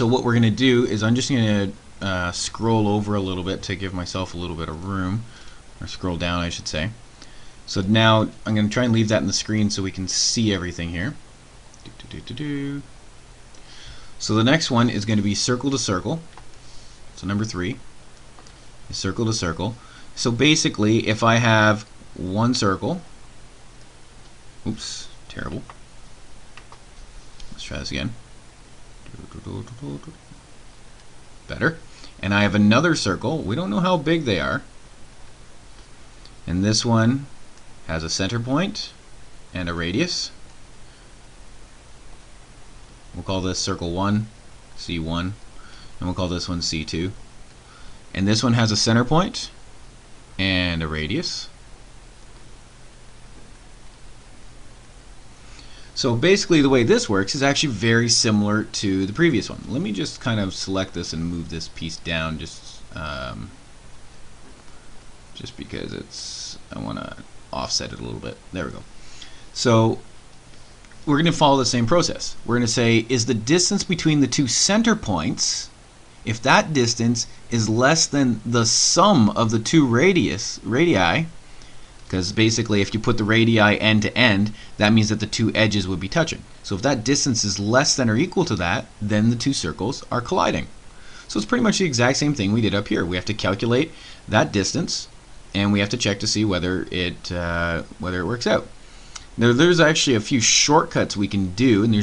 So what we're going to do is I'm just going to scroll over a little bit to give myself a little bit of room, or scroll down I should say. So now I'm going to try and leave that in the screen so we can see everything here. So the next one is going to be circle to circle. So number 3 is circle to circle. So basically if I have one circle, oops, terrible. Let's try this again. Better. And I have another circle. We don't know how big they are. And this one has a center point and a radius. We'll call this circle 1, C1, and we'll call this one C2. And this one has a center point and a radius. So basically the way this works is actually very similar to the previous one. Let me just kind of select this and move this piece down just because I want to offset it a little bit. There we go. So we're going to follow the same process. We're going to say, is the distance between the two center points, if that distance is less than the sum of the two radii, because basically if you put the radii end to end, that means that the two edges would be touching. So if that distance is less than or equal to that, then the two circles are colliding. So it's pretty much the exact same thing we did up here. We have to calculate that distance, and we have to check to see whether it works out. Now there's actually a few shortcuts we can do, and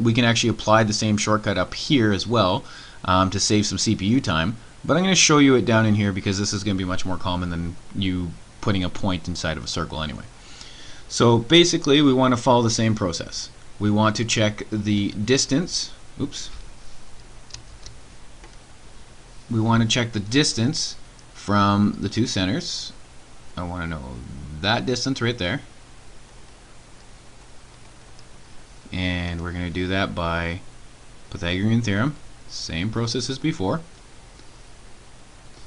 we can actually apply the same shortcut up here as well to save some CPU time. But I'm going to show you it down in here because this is going to be much more common than you putting a point inside of a circle anyway. So basically we want to follow the same process. We want to check the distance. Oops. We want to check the distance from the two centers. I want to know that distance right there. And we're going to do that by Pythagorean theorem. Same process as before.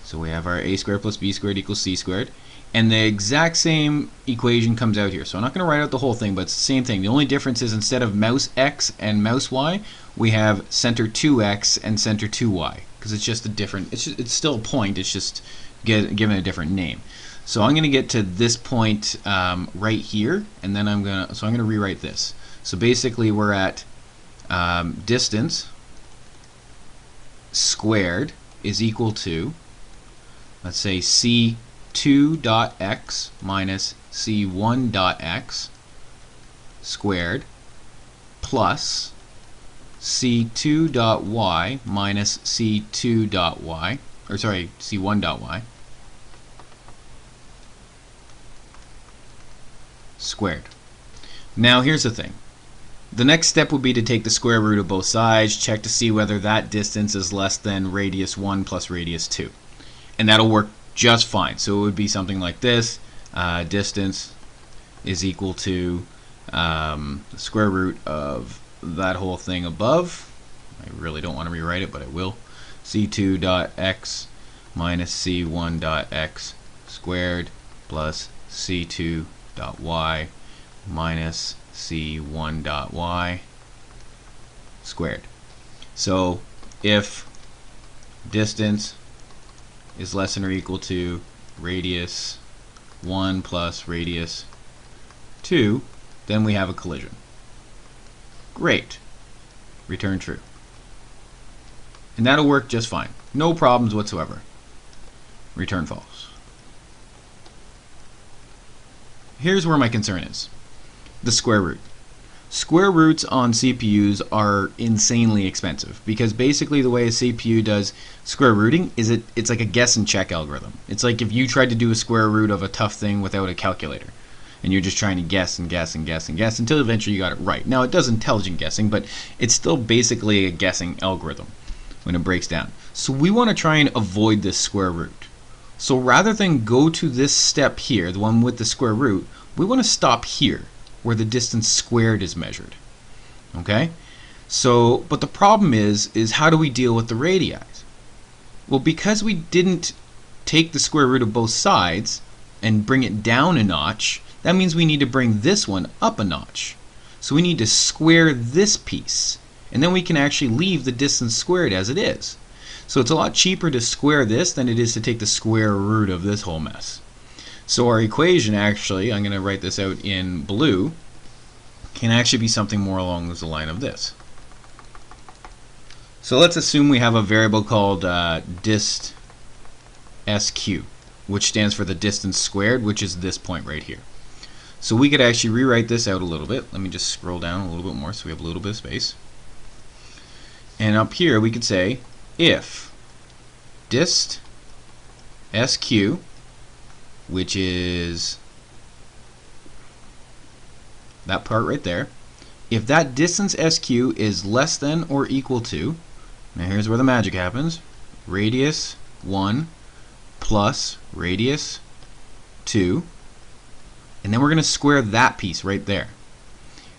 So we have our a squared plus b squared equals c squared. And the exact same equation comes out here. So I'm not going to write out the whole thing, but it's the same thing. The only difference is instead of mouse x and mouse y, we have center 2x and center 2y. Because it's just a different, it's still a point, it's just given a different name. So I'm going to get to this point right here, and then I'm going to rewrite this. So basically we're at distance squared is equal to, let's say, c2.x minus c1.x squared plus c2.y minus c2.y, or sorry, c1.y squared. Now here's the thing. The next step would be to take the square root of both sides, check to see whether that distance is less than radius 1 plus radius 2. And that'll work just fine. So it would be something like this. Distance is equal to the square root of that whole thing above. I really don't want to rewrite it, but I will. c2.x minus c1.x squared plus c2.y minus c1.y squared. So if distance is less than or equal to radius 1 plus radius 2, then we have a collision. Great. Return true. And that'll work just fine. No problems whatsoever. Return false. Here's where my concern is. The square root. Square roots on CPUs are insanely expensive because basically the way a CPU does square rooting is it's like a guess and check algorithm. It's like if you tried to do a square root of a tough thing without a calculator and you're just trying to guess and guess and guess and guess until eventually you got it right. Now it does intelligent guessing, but it's still basically a guessing algorithm when it breaks down. So we want to try and avoid this square root. So rather than go to this step here, the one with the square root, we want to stop here where the distance squared is measured. Okay? So, but the problem is how do we deal with the radii? Well, because we didn't take the square root of both sides and bring it down a notch, that means we need to bring this one up a notch. So we need to square this piece. and then we can actually leave the distance squared as it is. So it's a lot cheaper to square this than it is to take the square root of this whole mess. So our equation actually, I'm going to write this out in blue, can actually be something more along the line of this. So let's assume we have a variable called dist sq, which stands for the distance squared, which is this point right here. So we could actually rewrite this out a little bit. Let me just scroll down a little bit more so we have a little bit of space. And up here we could say if dist sq, which is that part right there, if that distance sq is less than or equal to, now here's where the magic happens, radius 1 plus radius 2, and then we're going to square that piece right there.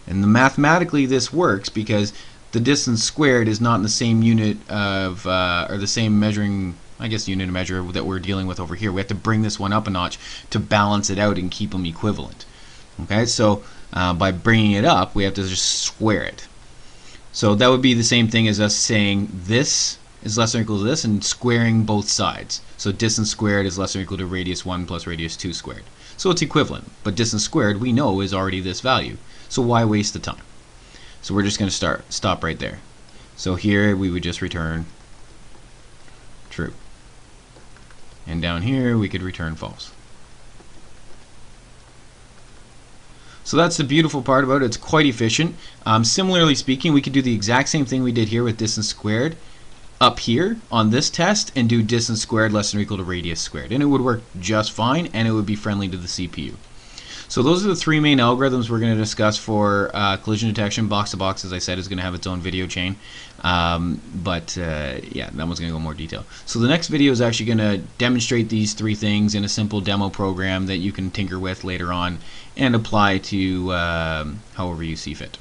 And mathematically this works because the distance squared is not in the same unit of, or the same measuring, I guess, unit of measure that we're dealing with over here. We have to bring this one up a notch to balance it out and keep them equivalent. Okay, so by bringing it up, we have to just square it. So that would be the same thing as us saying this is less than or equal to this and squaring both sides. So distance squared is less than or equal to radius 1 plus radius 2 squared. So it's equivalent, but distance squared we know is already this value. So why waste the time? So we're just going to stop right there. So here we would just return true. And down here we could return false. So that's the beautiful part about it. It's quite efficient. Similarly speaking, we could do the exact same thing we did here with distance squared up here on this test and do distance squared less than or equal to radius squared. And it would work just fine, and it would be friendly to the CPU. So those are the three main algorithms we're going to discuss for collision detection. Box to box, as I said, is going to have its own video chain. Yeah, that one's going to go in more detail. So the next video is actually going to demonstrate these three things in a simple demo program that you can tinker with later on and apply to however you see fit.